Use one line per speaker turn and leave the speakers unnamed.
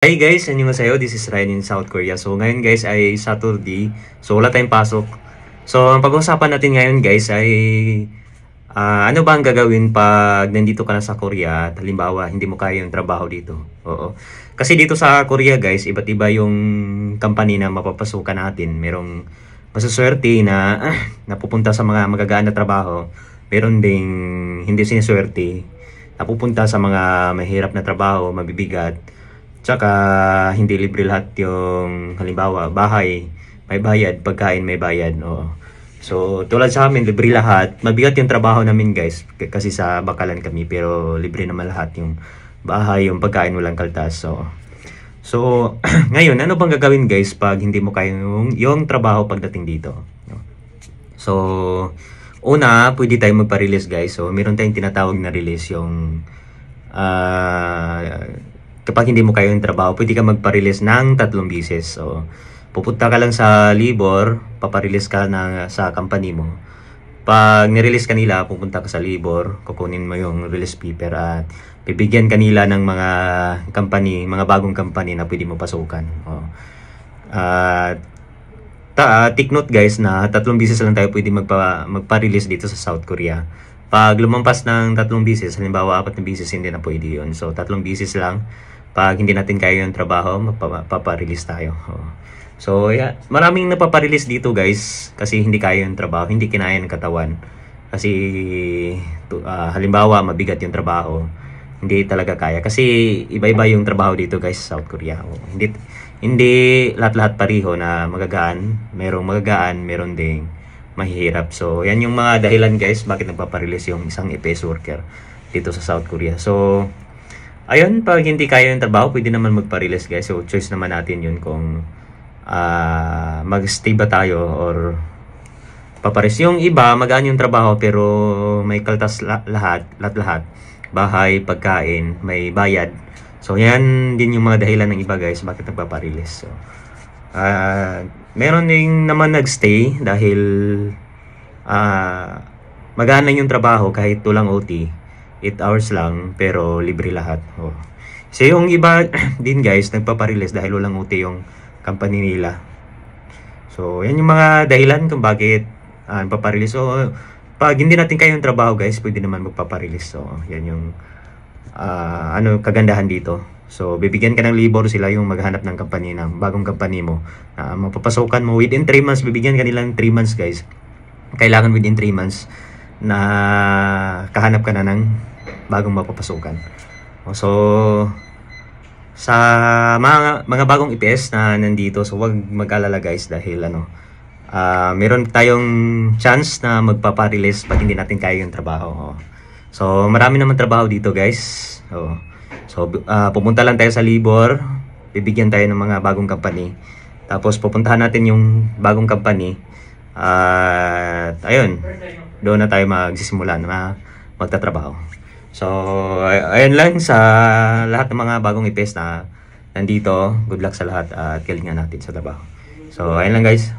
Hi guys, annyeonghaseyo. This is Ryan in South Korea. So ngayon guys ay Saturday. So wala tayong pasok. So ang pag-uusapan natin ngayon guys ay ano ba ang gagawin pag nandito ka na sa Korea at halimbawa hindi mo kaya yung trabaho dito. Oo. Kasi dito sa Korea guys, iba't iba yung company na mapapasukan natin. Merong masuswerte na napupunta sa mga magagaan na trabaho. Meron ding hindi sinuswerte, napupunta sa mga mahirap na trabaho, mabibigat. Tsaka hindi libre lahat yung halimbawa bahay may bayad, pagkain may bayad. Oo. So tulad sa amin libre lahat. Mabigat yung trabaho namin guys kasi sa bakalan kami, pero libre naman lahat yung bahay, yung pagkain walang kaltas. So ngayon ano bang gagawin guys pag hindi mo kaya yung trabaho pagdating dito? So una, pwede tayong magpa-release guys. So meron tayong tinatawag na release, yung kapag hindi mo kaya yung trabaho, pwede ka magpa-release ng 3 beses. So, pupunta ka lang sa Libor, paparelease ka sa company mo. Pag nirelease kanila, pupunta ka sa Libor, kukunin mo yung release paper at bibigyan kanila ng mga company, mga bagong company na pwede mo pasukan. Take note guys na 3 beses lang tayo pwede magpa-release dito sa South Korea. Pag lumampas ng 3 beses, halimbawa 4 beses, hindi na pwede yun. So 3 beses lang. Pag hindi natin kaya yung trabaho, magpapa-release tayo. So yeah, maraming napapa-release dito guys kasi hindi kaya yung trabaho, hindi kinaya ng katawan. Kasi halimbawa mabigat yung trabaho, hindi talaga kaya. Kasi iba-iba yung trabaho dito guys sa South Korea. Hindi lahat-lahat pareho na magagaan. Merong magagaan, meron ding mahihirap. So yan yung mga dahilan guys bakit nagpapa-release yung isang EPS worker dito sa South Korea. So ayun, pag hindi kaya yung trabaho, pwede naman magpa-release guys. So choice naman natin yun kung mag-stay ba tayo or papares. Yung iba, magaan yung trabaho pero may kaltas lahat. Bahay, pagkain, may bayad. So yan din yung mga dahilan ng iba guys bakit nagpapa-release. So meron ding naman nagstay dahil magana yung trabaho kahit tulang OT. 8 hours lang pero libre lahat. So yung iba din guys nagpapa-release dahil walang OT yung company nila. So yan yung mga dahilan kung bakit nagpapa-release. So pag hindi natin kaya yung trabaho guys, pwede naman magpapa-release. So yan yung kagandahan dito. So bibigyan ka ng libor, sila yung maghanap ng company, ng bagong company mo. Mapapasukan mo within 3 months, bibigyan ka nilang 3 months guys. Kailangan within 3 months na kahanap ka na ng bagong mapapasukan. So sa mga bagong EPS na nandito, so wag mag-alala guys dahil meron tayong chance na magpapa-release pag hindi natin kaya yung trabaho. So marami naman trabaho dito guys. So pupunta lang tayo sa Libor, bibigyan tayo ng mga bagong company. Tapos pupuntahan natin yung bagong company. Ayun, doon na tayo magsisimula na magtatrabaho. So ayun lang sa lahat ng mga bagong EPS na nandito. Good luck sa lahat at galingan natin sa trabaho. So ayun lang guys.